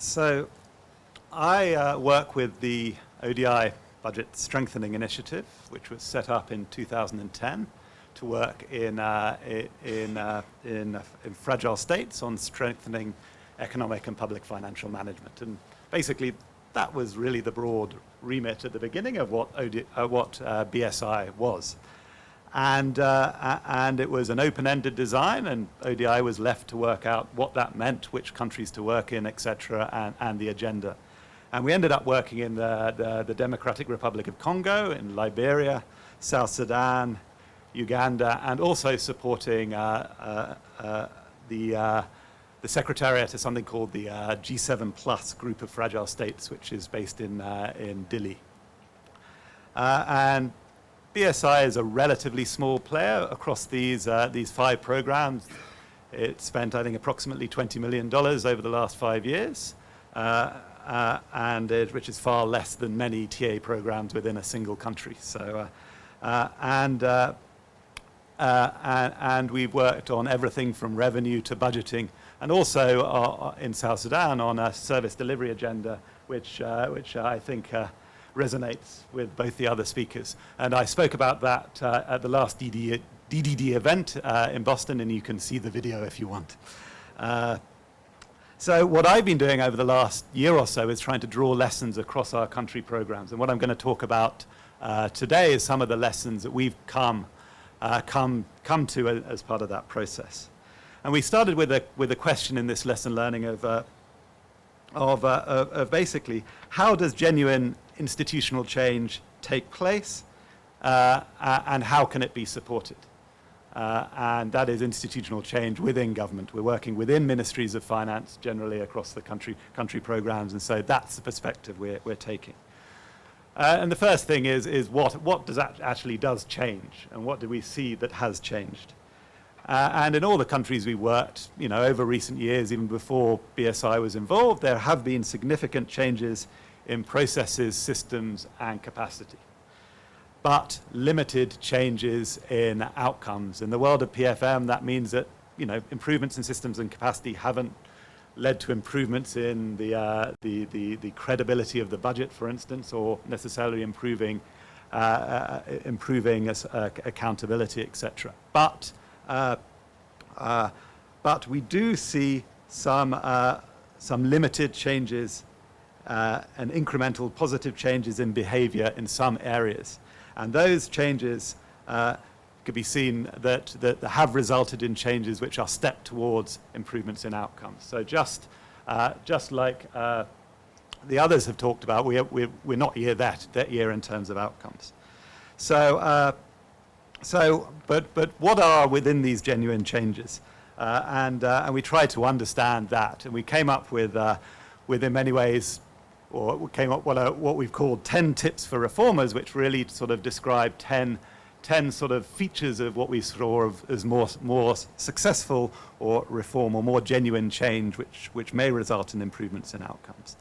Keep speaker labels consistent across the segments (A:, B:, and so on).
A: So I work with the ODI Budget Strengthening Initiative, which was set up in 2010 to work in fragile states on strengthening economic and public financial management. And basically, that was really the broad remit at the beginning of what BSI was. And it was an open-ended design, and ODI was left to work out what that meant, which countries to work in, etc., and the agenda. And we ended up working in the Democratic Republic of Congo, in Liberia, South Sudan, Uganda, and also supporting the secretariat to something called the G7 Plus Group of Fragile States, which is based in Dili. And BSI is a relatively small player across these 5 programs. It spent, I think, approximately $20 million over the last 5 years, which is far less than many TA programs within a single country. So, and we've worked on everything from revenue to budgeting, and also in South Sudan on a service delivery agenda, which I think resonates with both the other speakers. And I spoke about that at the last DDD event in Boston, and you can see the video if you want. So what I've been doing over the last year or so is trying to draw lessons across our country programs. And what I'm going to talk about today is some of the lessons that we've come to as part of that process. And we started with a question in this lesson learning of basically, how does genuine institutional change take place, and how can it be supported? And that is institutional change within government. We're working within ministries of finance generally across the country programs, and so that's the perspective we're taking. And the first thing is what does that actually does change, and what do we see that has changed? And in all the countries we worked, over recent years, even before BSI was involved, there have been significant changes in processes, systems, and capacity, but limited changes in outcomes. In the world of PFM, that means that improvements in systems and capacity haven't led to improvements in the credibility of the budget, for instance, or necessarily improving accountability, etc. But we do see some limited changes and incremental positive changes in behavior in some areas. And those changes could be seen that have resulted in changes which are step towards improvements in outcomes. So just like the others have talked about, we're not that year in terms of outcomes. So but what are within these genuine changes? And we tried to understand that, and we came up with in many ways, or we came up with what we've called 10 tips for reformers, which really sort of describe 10 sort of features of what we saw as more successful or reform or more genuine change, which may result in improvements in outcomes.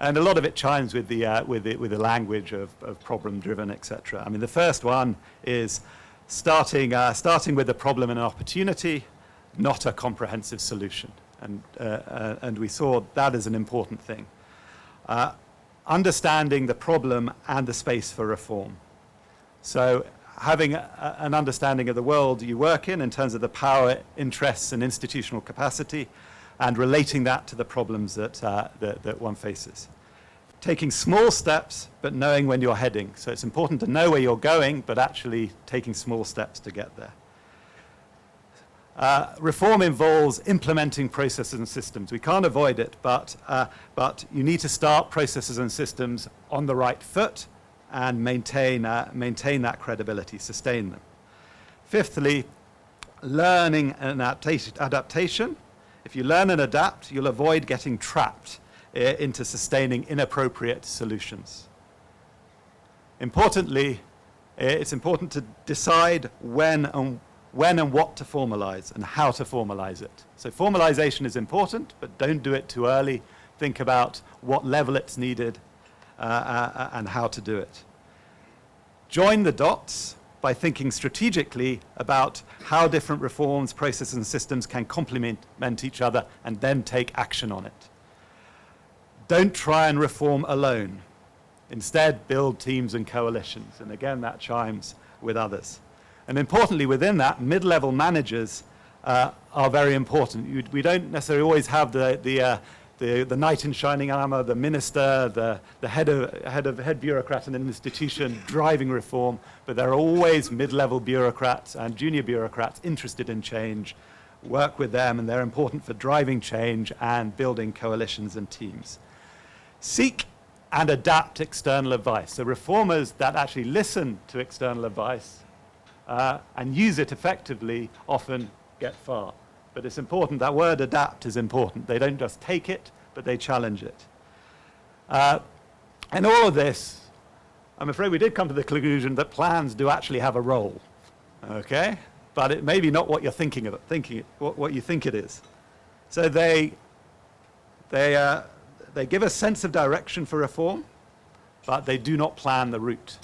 A: And a lot of it chimes with the language of problem-driven, etc. I mean, the first one is starting with a problem and an opportunity, not a comprehensive solution. And we saw that as an important thing. Understanding the problem and the space for reform. So having an understanding of the world you work in terms of the power, interests, and institutional capacity, and relating that to the problems that one faces. Taking small steps, but knowing when you're heading. So it's important to know where you're going, but actually taking small steps to get there. Reform involves implementing processes and systems. We can't avoid it, but you need to start processes and systems on the right foot and maintain that credibility, sustain them. Fifthly, learning and adaptation. If you learn and adapt, you'll avoid getting trapped into sustaining inappropriate solutions. Importantly, it's important to decide when and what to formalize and how to formalize it. So formalization is important, but don't do it too early. Think about what level it's needed and how to do it. Join the dots by thinking strategically about how different reforms, processes, and systems can complement each other, and then take action on it. Don't try and reform alone. Instead, build teams and coalitions. And again, that chimes with others. And importantly, within that, mid-level managers are very important. We don't necessarily always have the knight in shining armor, the minister, the head bureaucrat in an institution driving reform, but there are always mid-level bureaucrats and junior bureaucrats interested in change. Work with them, and they're important for driving change and building coalitions and teams. Seek and adapt external advice. So reformers that actually listen to external advice and use it effectively often get far. But it's important, that word adapt is important. They don't just take it, but they challenge it. And all of this, I'm afraid we did come to the conclusion that plans do actually have a role, okay? But it may be not what you're thinking of, what you think it is. So they give a sense of direction for reform, but they do not plan the route.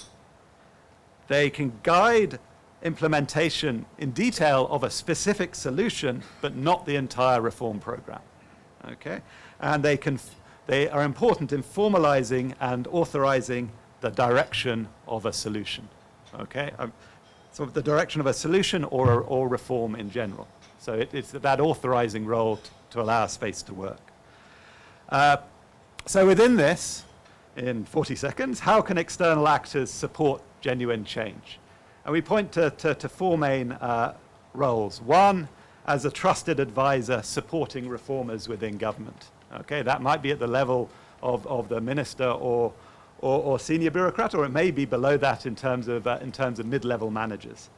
A: They can guide implementation in detail of a specific solution, but not the entire reform program. Okay? And they are important in formalizing and authorizing the direction of a solution. Okay? So the direction of a solution or reform in general. So it's that authorizing role to allow space to work. So within this, in 40 seconds, how can external actors support genuine change? And we point to four main roles. One, as a trusted advisor supporting reformers within government. Okay, that might be at the level of the minister or senior bureaucrat, or it may be below that in terms of mid-level managers.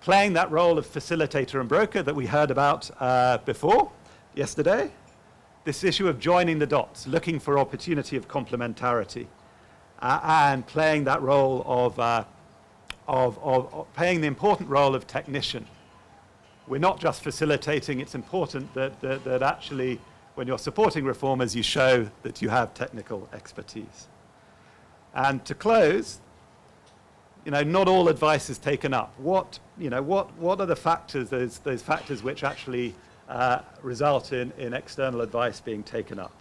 A: Playing that role of facilitator and broker that we heard about yesterday. This issue of joining the dots, looking for opportunity of complementarity, and playing that role of playing the important role of technician. We're not just facilitating, it's important that actually when you're supporting reformers, you show that you have technical expertise. And to close, not all advice is taken up. What are the factors, those factors which actually result in external advice being taken up?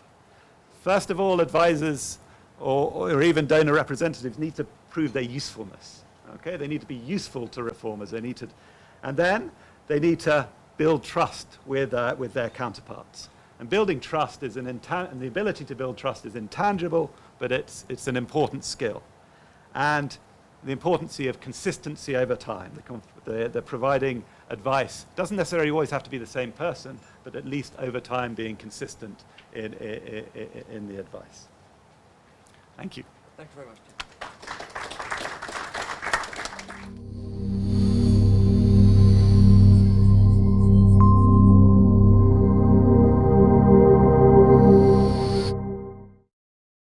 A: First of all, advisors or even donor representatives need to prove their usefulness. Okay, they need to be useful to reformers. And then they need to build trust with their counterparts. And building trust is and the ability to build trust is intangible, but it's an important skill. And the importance of consistency over time, the providing advice doesn't necessarily always have to be the same person, but at least over time being consistent in the advice. Thank you.
B: Thank you very much.